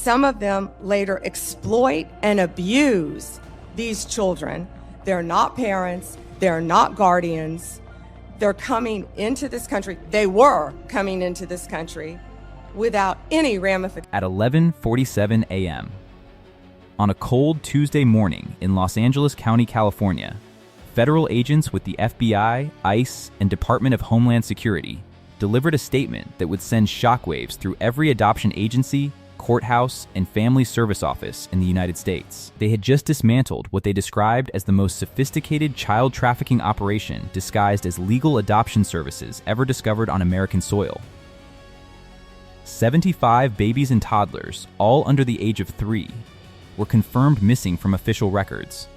Some of them later exploit and abuse these children. They're not parents, they're not guardians. They're coming into this country. They were coming into this country without any ramifications. At 11:47 a.m. on a cold Tuesday morning in Los Angeles County, California, federal agents with the FBI, ICE, and Department of Homeland Security delivered a statement that would send shockwaves through every adoption agency, courthouse, and family service office in the United States. They had just dismantled what they described as the most sophisticated child trafficking operation disguised as legal adoption services ever discovered on American soil. 75 babies and toddlers, all under the age of 3, were confirmed missing from official records.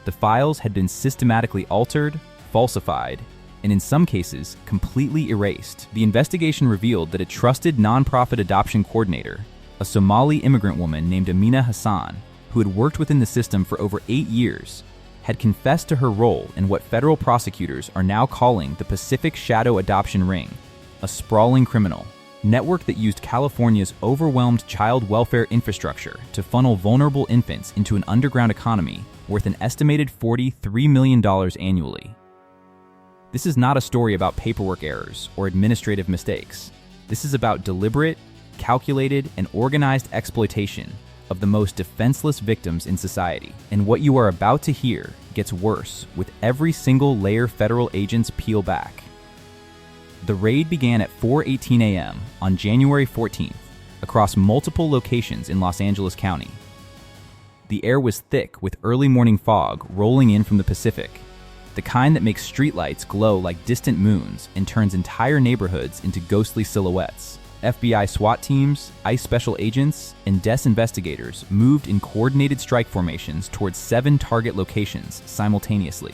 The files had been systematically altered, falsified, and in some cases, completely erased. The investigation revealed that a trusted nonprofit adoption coordinator, a Somali immigrant woman named Amina Hassan, who had worked within the system for over 8 years, had confessed to her role in what federal prosecutors are now calling the Pacific Shadow Adoption Ring, a sprawling criminal network that used California's overwhelmed child welfare infrastructure to funnel vulnerable infants into an underground economy worth an estimated $43 million annually. This is not a story about paperwork errors or administrative mistakes. This is about deliberate, calculated, and organized exploitation of the most defenseless victims in society. And what you are about to hear gets worse with every single layer federal agents peel back. The raid began at 4:18 a.m. on January 14th across multiple locations in Los Angeles County. The air was thick with early morning fog rolling in from the Pacific, the kind that makes streetlights glow like distant moons and turns entire neighborhoods into ghostly silhouettes. FBI SWAT teams, ICE special agents, and DES investigators moved in coordinated strike formations towards 7 target locations simultaneously.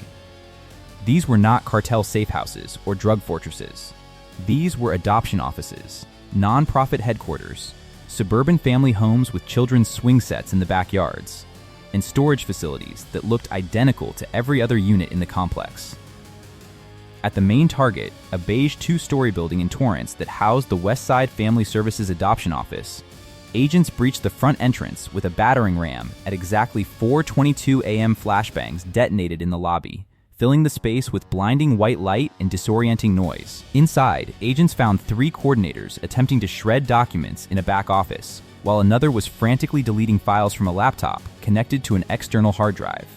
These were not cartel safe houses or drug fortresses. These were adoption offices, nonprofit headquarters, suburban family homes with children's swing sets in the backyards, and storage facilities that looked identical to every other unit in the complex. At the main target, a beige 2-story building in Torrance that housed the Westside Family Services Adoption Office, agents breached the front entrance with a battering ram at exactly 4:22 a.m. flashbangs detonated in the lobby, filling the space with blinding white light and disorienting noise. Inside, agents found 3 coordinators attempting to shred documents in a back office, while another was frantically deleting files from a laptop connected to an external hard drive.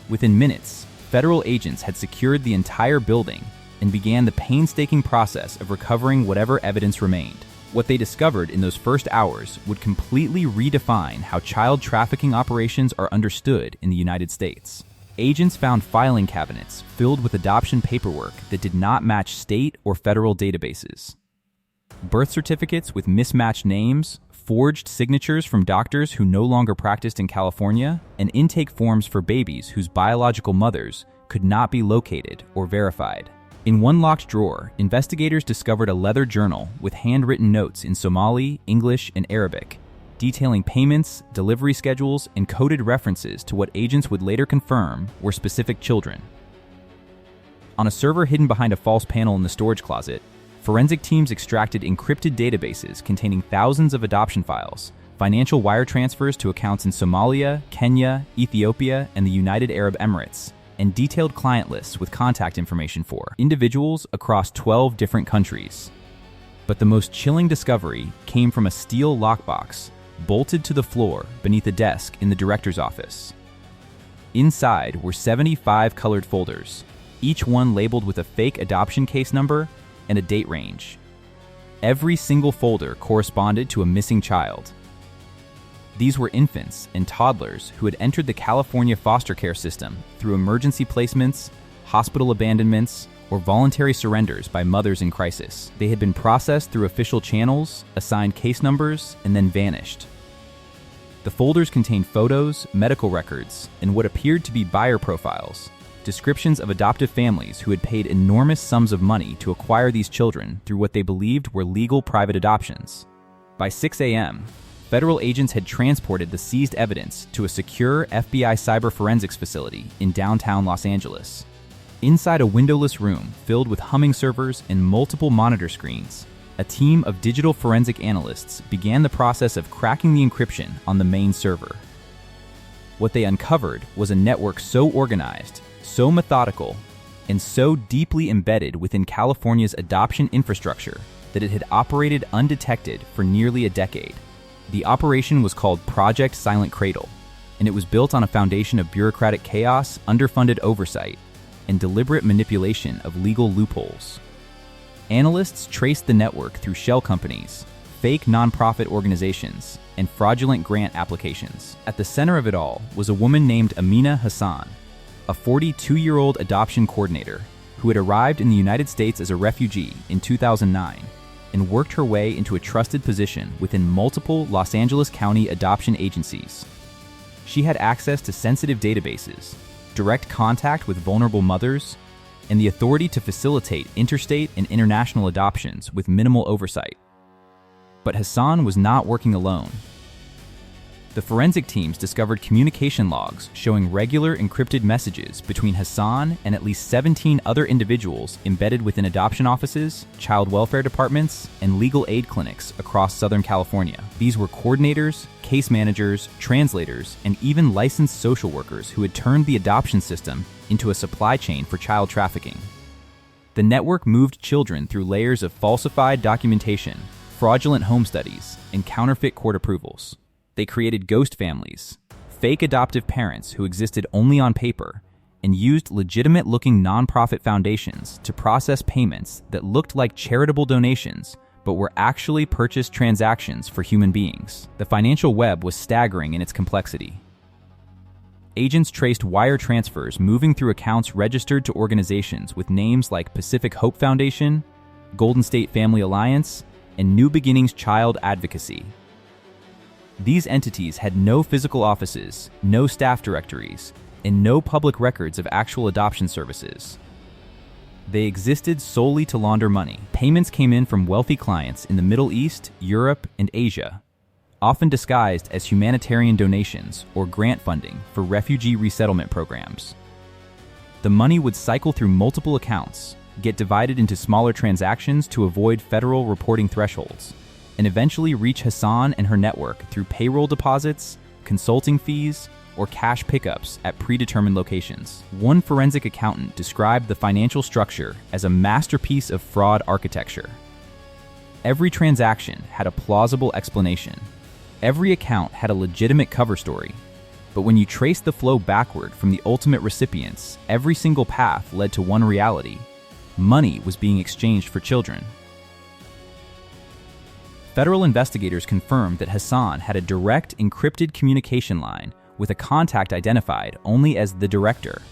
Within minutes, federal agents had secured the entire building and began the painstaking process of recovering whatever evidence remained. What they discovered in those first hours would completely redefine how child trafficking operations are understood in the United States. Agents found filing cabinets filled with adoption paperwork that did not match state or federal databases. Birth certificates with mismatched names, forged signatures from doctors who no longer practiced in California, and intake forms for babies whose biological mothers could not be located or verified. In one locked drawer, investigators discovered a leather journal with handwritten notes in Somali, English, and Arabic, detailing payments, delivery schedules, and coded references to what agents would later confirm were specific children. On a server hidden behind a false panel in the storage closet, forensic teams extracted encrypted databases containing thousands of adoption files, financial wire transfers to accounts in Somalia, Kenya, Ethiopia, and the United Arab Emirates, and detailed client lists with contact information for individuals across 12 different countries. But the most chilling discovery came from a steel lockbox bolted to the floor beneath a desk in the director's office. Inside were 75 colored folders, each one labeled with a fake adoption case number and a date range. Every single folder corresponded to a missing child. These were infants and toddlers who had entered the California foster care system through emergency placements, hospital abandonments, or voluntary surrenders by mothers in crisis. They had been processed through official channels, assigned case numbers, and then vanished. The folders contained photos, medical records, and what appeared to be buyer profiles, descriptions of adoptive families who had paid enormous sums of money to acquire these children through what they believed were legal private adoptions. By 6 a.m., federal agents had transported the seized evidence to a secure FBI cyber forensics facility in downtown Los Angeles. Inside a windowless room filled with humming servers and multiple monitor screens, a team of digital forensic analysts began the process of cracking the encryption on the main server. What they uncovered was a network so organized, so methodical, and so deeply embedded within California's adoption infrastructure that it had operated undetected for nearly a decade. The operation was called Project Silent Cradle, and it was built on a foundation of bureaucratic chaos, underfunded oversight, and deliberate manipulation of legal loopholes. Analysts traced the network through shell companies, fake nonprofit organizations, and fraudulent grant applications. At the center of it all was a woman named Amina Hassan, a 42-year-old adoption coordinator who had arrived in the United States as a refugee in 2009 and worked her way into a trusted position within multiple Los Angeles County adoption agencies. She had access to sensitive databases, direct contact with vulnerable mothers, and the authority to facilitate interstate and international adoptions with minimal oversight. But Hassan was not working alone. The forensic teams discovered communication logs showing regular encrypted messages between Hassan and at least 17 other individuals embedded within adoption offices, child welfare departments, and legal aid clinics across Southern California. These were coordinators, case managers, translators, and even licensed social workers who had turned the adoption system into a supply chain for child trafficking. The network moved children through layers of falsified documentation, fraudulent home studies, and counterfeit court approvals. They created ghost families, fake adoptive parents who existed only on paper, and used legitimate-looking nonprofit foundations to process payments that looked like charitable donations but were actually purchased transactions for human beings. The financial web was staggering in its complexity. Agents traced wire transfers moving through accounts registered to organizations with names like Pacific Hope Foundation, Golden State Family Alliance, and New Beginnings Child Advocacy. These entities had no physical offices, no staff directories, and no public records of actual adoption services. They existed solely to launder money. Payments came in from wealthy clients in the Middle East, Europe, and Asia, often disguised as humanitarian donations or grant funding for refugee resettlement programs. The money would cycle through multiple accounts, get divided into smaller transactions to avoid federal reporting thresholds, and eventually reach Hassan and her network through payroll deposits, consulting fees, or cash pickups at predetermined locations. One forensic accountant described the financial structure as a masterpiece of fraud architecture. Every transaction had a plausible explanation. Every account had a legitimate cover story. But when you trace the flow backward from the ultimate recipients, every single path led to one reality: money was being exchanged for children. Federal investigators confirmed that Hassan had a direct encrypted communication line with a contact identified only as the director,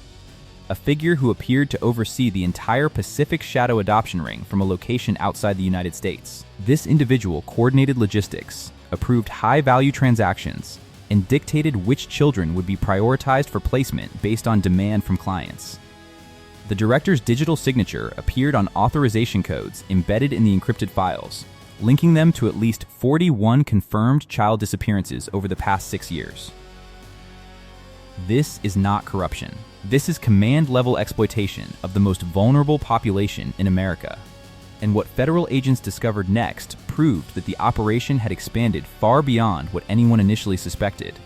a figure who appeared to oversee the entire Pacific Shadow adoption ring from a location outside the United States. This individual coordinated logistics, approved high-value transactions, and dictated which children would be prioritized for placement based on demand from clients. The director's digital signature appeared on authorization codes embedded in the encrypted files, linking them to at least 41 confirmed child disappearances over the past 6 years. This is not corruption. This is command-level exploitation of the most vulnerable population in America. And what federal agents discovered next proved that the operation had expanded far beyond what anyone initially suspected.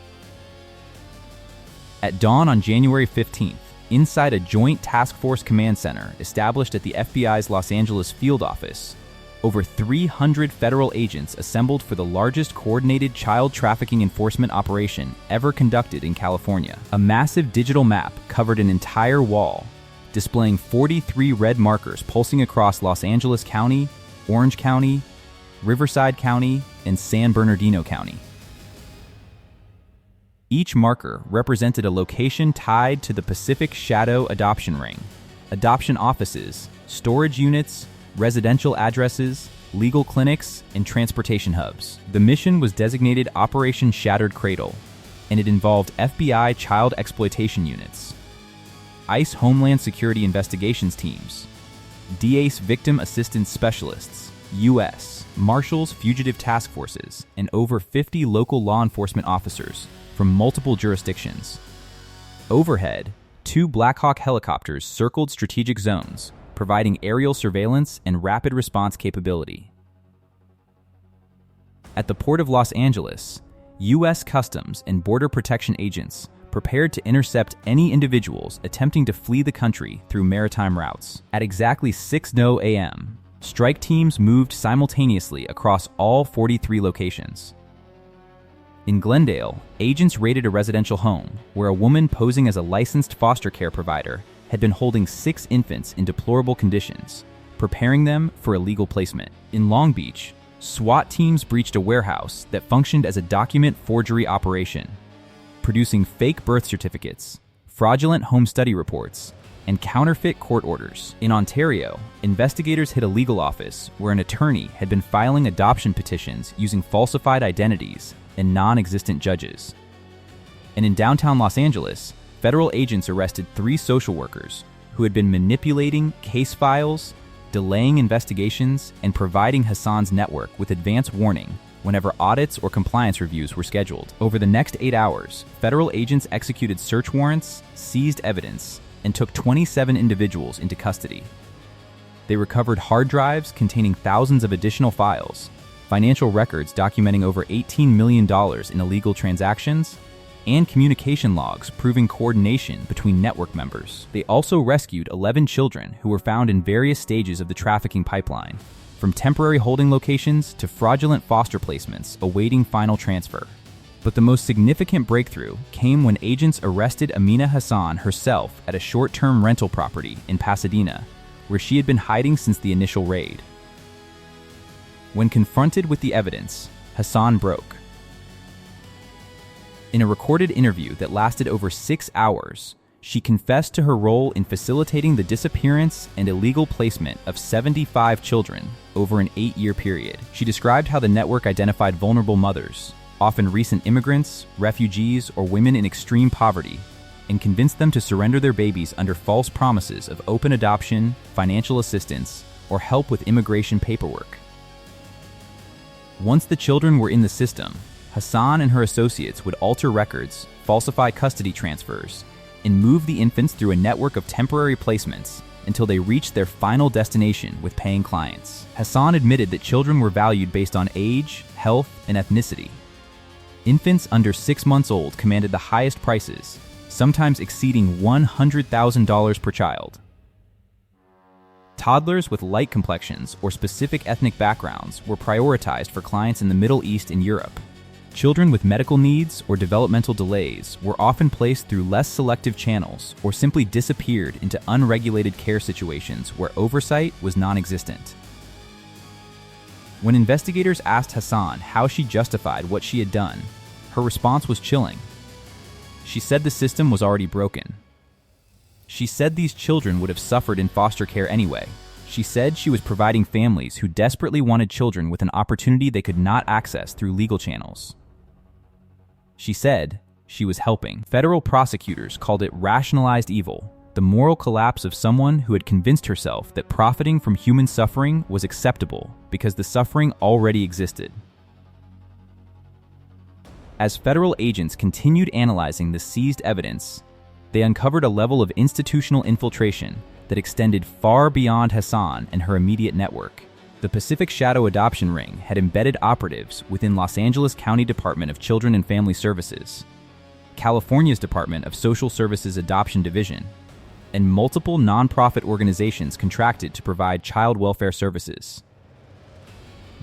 At dawn on January 15th, inside a joint task force command center established at the FBI's Los Angeles field office, over 300 federal agents assembled for the largest coordinated child trafficking enforcement operation ever conducted in California. A massive digital map covered an entire wall, displaying 43 red markers pulsing across Los Angeles County, Orange County, Riverside County, and San Bernardino County. Each marker represented a location tied to the Pacific Shadow adoption ring, adoption offices, storage units, residential addresses, legal clinics, and transportation hubs. The mission was designated Operation Shattered Cradle, and it involved FBI child exploitation units, ICE Homeland Security Investigations teams, DACE Victim Assistance Specialists, U.S. Marshals Fugitive Task Forces, and over 50 local law enforcement officers from multiple jurisdictions. Overhead, 2 Black Hawk helicopters circled strategic zones, providing aerial surveillance and rapid response capability. At the port of Los Angeles, U.S. Customs and Border Protection agents prepared to intercept any individuals attempting to flee the country through maritime routes. At exactly 6:00 a.m., strike teams moved simultaneously across all 43 locations. In Glendale, agents raided a residential home where a woman posing as a licensed foster care provider had been holding 6 infants in deplorable conditions, preparing them for illegal placement. In Long Beach, SWAT teams breached a warehouse that functioned as a document forgery operation, producing fake birth certificates, fraudulent home study reports, and counterfeit court orders. In Ontario, investigators hit a legal office where an attorney had been filing adoption petitions using falsified identities and non-existent judges. And in downtown Los Angeles, federal agents arrested 3 social workers who had been manipulating case files, delaying investigations, and providing Hassan's network with advance warning whenever audits or compliance reviews were scheduled. Over the next 8 hours, federal agents executed search warrants, seized evidence, and took 27 individuals into custody. They recovered hard drives containing thousands of additional files, financial records documenting over $18 million in illegal transactions, and communication logs proving coordination between network members. They also rescued 11 children who were found in various stages of the trafficking pipeline, from temporary holding locations to fraudulent foster placements awaiting final transfer. But the most significant breakthrough came when agents arrested Amina Hassan herself at a short-term rental property in Pasadena, where she had been hiding since the initial raid. When confronted with the evidence, Hassan broke. In a recorded interview that lasted over 6 hours, she confessed to her role in facilitating the disappearance and illegal placement of 75 children over an 8-year period. She described how the network identified vulnerable mothers, often recent immigrants, refugees, or women in extreme poverty, and convinced them to surrender their babies under false promises of open adoption, financial assistance, or help with immigration paperwork. Once the children were in the system, Hassan and her associates would alter records, falsify custody transfers, and move the infants through a network of temporary placements until they reached their final destination with paying clients. Hassan admitted that children were valued based on age, health, and ethnicity. Infants under 6 months old commanded the highest prices, sometimes exceeding $100,000 per child. Toddlers with light complexions or specific ethnic backgrounds were prioritized for clients in the Middle East and Europe. Children with medical needs or developmental delays were often placed through less selective channels or simply disappeared into unregulated care situations where oversight was non-existent. When investigators asked Hassan how she justified what she had done, her response was chilling. She said the system was already broken. She said these children would have suffered in foster care anyway. She said she was providing families who desperately wanted children with an opportunity they could not access through legal channels. She said she was helping. Federal prosecutors called it rationalized evil, the moral collapse of someone who had convinced herself that profiting from human suffering was acceptable because the suffering already existed. As federal agents continued analyzing the seized evidence, they uncovered a level of institutional infiltration that extended far beyond Hassan and her immediate network. The Pacific Shadow Adoption Ring had embedded operatives within Los Angeles County Department of Children and Family Services, California's Department of Social Services Adoption Division, and multiple nonprofit organizations contracted to provide child welfare services.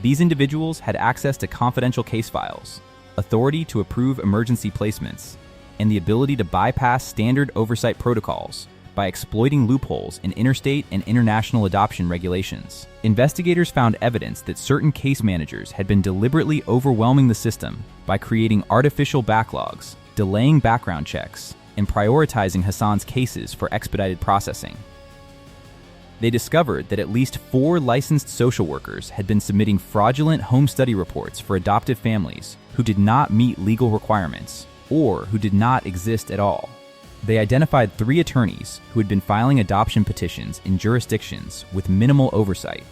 These individuals had access to confidential case files, authority to approve emergency placements, and the ability to bypass standard oversight protocols by exploiting loopholes in interstate and international adoption regulations. Investigators found evidence that certain case managers had been deliberately overwhelming the system by creating artificial backlogs, delaying background checks, and prioritizing Hassan's cases for expedited processing. They discovered that at least 4 licensed social workers had been submitting fraudulent home study reports for adoptive families who did not meet legal requirements or who did not exist at all. They identified 3 attorneys who had been filing adoption petitions in jurisdictions with minimal oversight,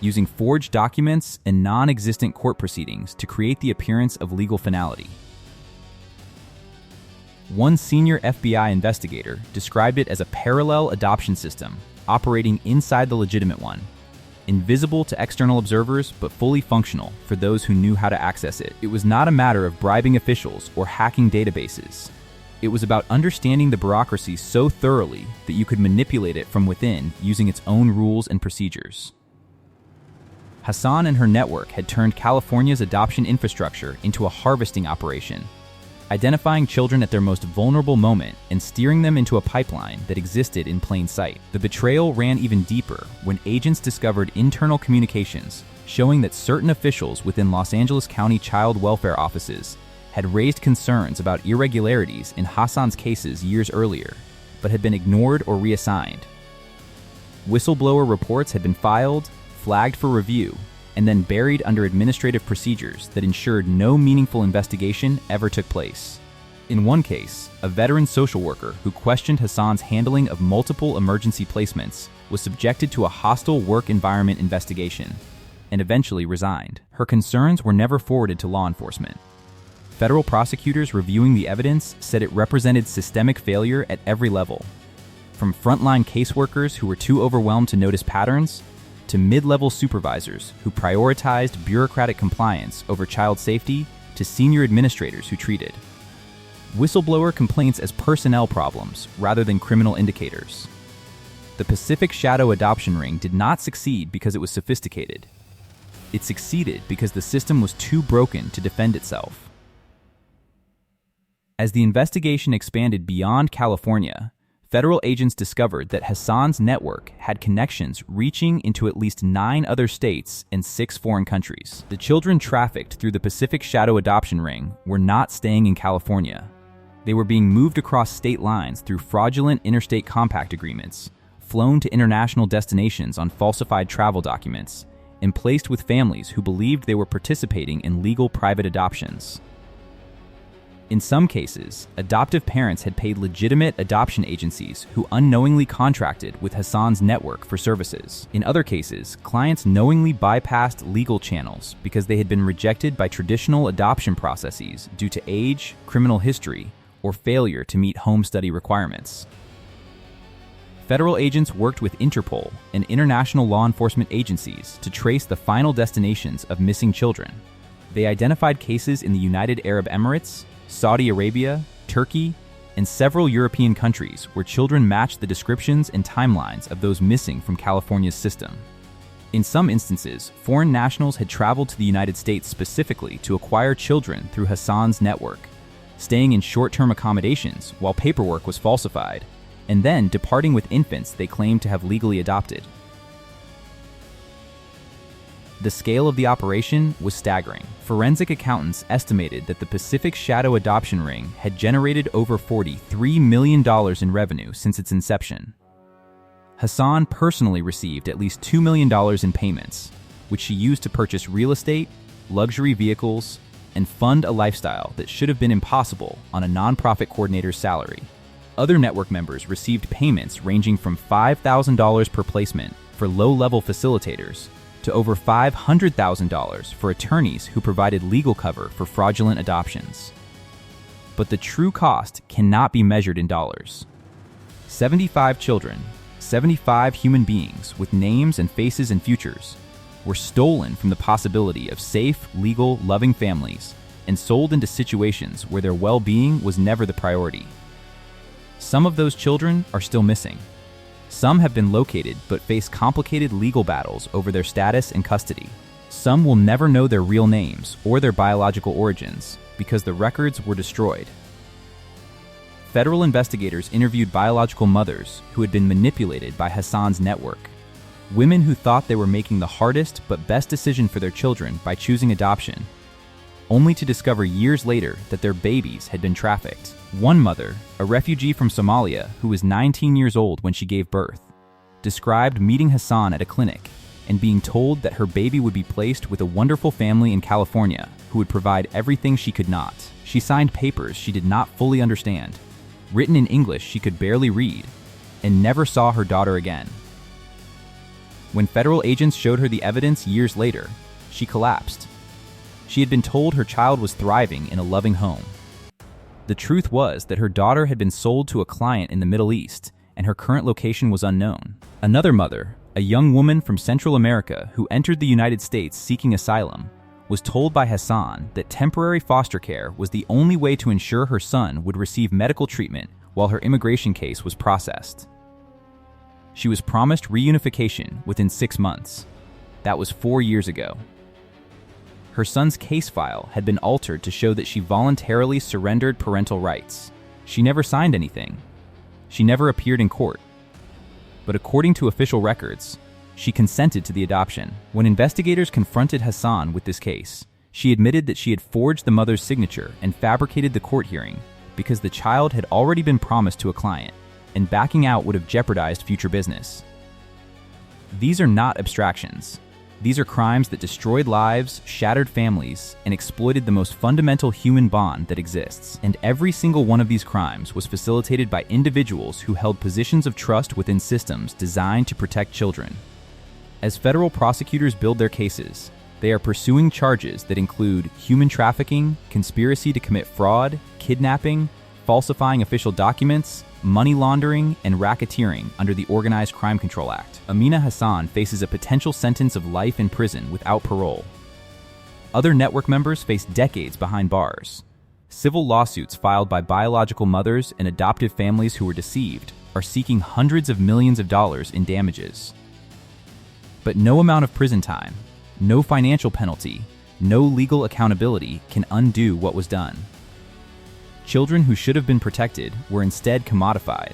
using forged documents and non-existent court proceedings to create the appearance of legal finality. One senior FBI investigator described it as a parallel adoption system operating inside the legitimate one, invisible to external observers but fully functional for those who knew how to access it. It was not a matter of bribing officials or hacking databases. It was about understanding the bureaucracy so thoroughly that you could manipulate it from within using its own rules and procedures. Hassan and her network had turned California's adoption infrastructure into a harvesting operation, identifying children at their most vulnerable moment and steering them into a pipeline that existed in plain sight. The betrayal ran even deeper when agents discovered internal communications showing that certain officials within Los Angeles County child welfare offices had raised concerns about irregularities in Hassan's cases years earlier, but had been ignored or reassigned. Whistleblower reports had been filed, flagged for review, and then buried under administrative procedures that ensured no meaningful investigation ever took place. In one case, a veteran social worker who questioned Hassan's handling of multiple emergency placements was subjected to a hostile work environment investigation and eventually resigned. Her concerns were never forwarded to law enforcement. Federal prosecutors reviewing the evidence said it represented systemic failure at every level, from frontline caseworkers who were too overwhelmed to notice patterns to mid-level supervisors who prioritized bureaucratic compliance over child safety to senior administrators who treated whistleblower complaints as personnel problems rather than criminal indicators. The Pacific Shadow adoption ring did not succeed because it was sophisticated. It succeeded because the system was too broken to defend itself. As the investigation expanded beyond California, federal agents discovered that Hassan's network had connections reaching into at least 9 other states and 6 foreign countries. The children trafficked through the Pacific Shadow adoption ring were not staying in California. They were being moved across state lines through fraudulent interstate compact agreements, flown to international destinations on falsified travel documents, and placed with families who believed they were participating in legal private adoptions. In some cases, adoptive parents had paid legitimate adoption agencies who unknowingly contracted with Hassan's network for services. In other cases, clients knowingly bypassed legal channels because they had been rejected by traditional adoption processes due to age, criminal history, or failure to meet home study requirements. Federal agents worked with Interpol and international law enforcement agencies to trace the final destinations of missing children. They identified cases in the United Arab Emirates, Saudi Arabia, Turkey, and several European countries where children matched the descriptions and timelines of those missing from California's system. In some instances, foreign nationals had traveled to the United States specifically to acquire children through Hassan's network, staying in short-term accommodations while paperwork was falsified, and then departing with infants they claimed to have legally adopted. The scale of the operation was staggering. Forensic accountants estimated that the Pacific Shadow adoption ring had generated over $43 million in revenue since its inception. Hassan personally received at least $2 million in payments, which she used to purchase real estate, luxury vehicles, and fund a lifestyle that should have been impossible on a nonprofit coordinator's salary. Other network members received payments ranging from $5,000 per placement for low-level facilitators to over $500,000 for attorneys who provided legal cover for fraudulent adoptions. But the true cost cannot be measured in dollars. 75 children, 75 human beings with names and faces and futures, were stolen from the possibility of safe, legal, loving families and sold into situations where their well-being was never the priority. Some of those children are still missing. Some have been located but face complicated legal battles over their status and custody. Some will never know their real names or their biological origins because the records were destroyed. Federal investigators interviewed biological mothers who had been manipulated by Hassan's network, women who thought they were making the hardest but best decision for their children by choosing adoption, only to discover years later that their babies had been trafficked. One mother, a refugee from Somalia who was 19 years old when she gave birth, described meeting Hassan at a clinic and being told that her baby would be placed with a wonderful family in California who would provide everything she could not. She signed papers she did not fully understand, written in English she could barely read, and never saw her daughter again. When federal agents showed her the evidence years later, she collapsed. She had been told her child was thriving in a loving home. The truth was that her daughter had been sold to a client in the Middle East, and her current location was unknown. Another mother, A young woman from Central America who entered the United States seeking asylum was told by Hassan that temporary foster care was the only way to ensure her son would receive medical treatment while her immigration case was processed. She was promised reunification within 6 months. That was 4 years ago. Her son's case file had been altered to show that she voluntarily surrendered parental rights. She never signed anything. She never appeared in court. But according to official records, she consented to the adoption. When investigators confronted Hassan with this case, she admitted that she had forged the mother's signature and fabricated the court hearing because the child had already been promised to a client, and backing out would have jeopardized future business. These are not abstractions. These are crimes that destroyed lives, shattered families, and exploited the most fundamental human bond that exists. And every single one of these crimes was facilitated by individuals who held positions of trust within systems designed to protect children. As federal prosecutors build their cases, they are pursuing charges that include human trafficking, conspiracy to commit fraud, kidnapping, falsifying official documents, money laundering, and racketeering under the Organized Crime Control Act. Amina Hassan faces a potential sentence of life in prison without parole. Other network members face decades behind bars. Civil lawsuits filed by biological mothers and adoptive families who were deceived are seeking hundreds of millions of dollars in damages. But no amount of prison time, no financial penalty, no legal accountability can undo what was done. Children who should have been protected were instead commodified.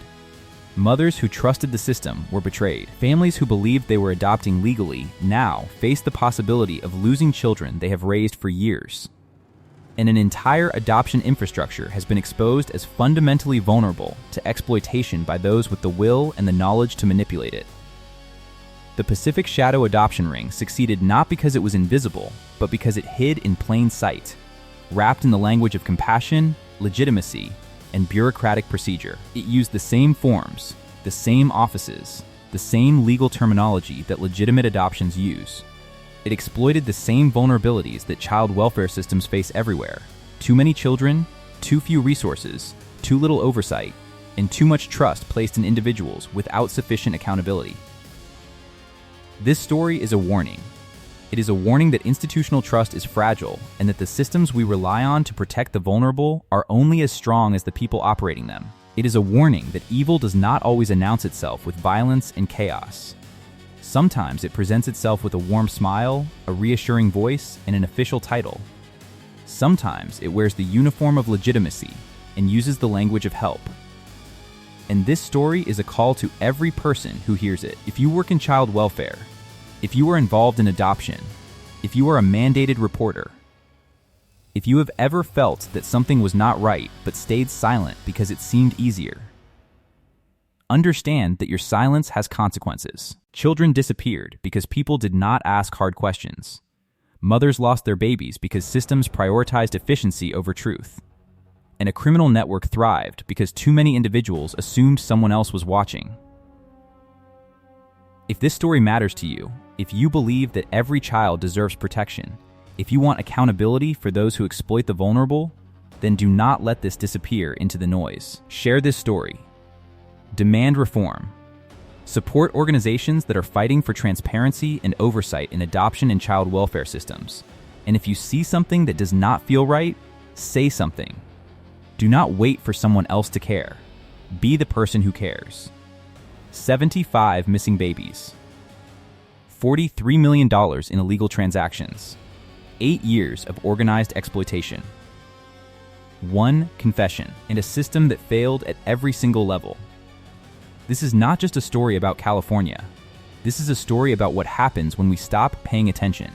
Mothers who trusted the system were betrayed. Families who believed they were adopting legally now face the possibility of losing children they have raised for years. And an entire adoption infrastructure has been exposed as fundamentally vulnerable to exploitation by those with the will and the knowledge to manipulate it. The Pacific Shadow adoption ring succeeded not because it was invisible, but because it hid in plain sight, wrapped in the language of compassion, legitimacy, and bureaucratic procedure. It used the same forms, the same offices, the same legal terminology that legitimate adoptions use. It exploited the same vulnerabilities that child welfare systems face everywhere: too many children, too few resources, too little oversight, and too much trust placed in individuals without sufficient accountability. This story is a warning. It is a warning that institutional trust is fragile and that the systems we rely on to protect the vulnerable are only as strong as the people operating them. It is a warning that evil does not always announce itself with violence and chaos. Sometimes it presents itself with a warm smile, a reassuring voice, and an official title. Sometimes it wears the uniform of legitimacy and uses the language of help. And this story is a call to every person who hears it. If you work in child welfare, if you are involved in adoption, if you are a mandated reporter, if you have ever felt that something was not right but stayed silent because it seemed easier, understand that your silence has consequences. Children disappeared because people did not ask hard questions. Mothers lost their babies because systems prioritized efficiency over truth. And a criminal network thrived because too many individuals assumed someone else was watching. If this story matters to you, if you believe that every child deserves protection, if you want accountability for those who exploit the vulnerable, then do not let this disappear into the noise. Share this story. Demand reform. Support organizations that are fighting for transparency and oversight in adoption and child welfare systems. And if you see something that does not feel right, say something. Do not wait for someone else to care. Be the person who cares. 75 missing babies. $43 million in illegal transactions. 8 years of organized exploitation. One confession, and a system that failed at every single level. This is not just a story about California. This is a story about what happens when we stop paying attention.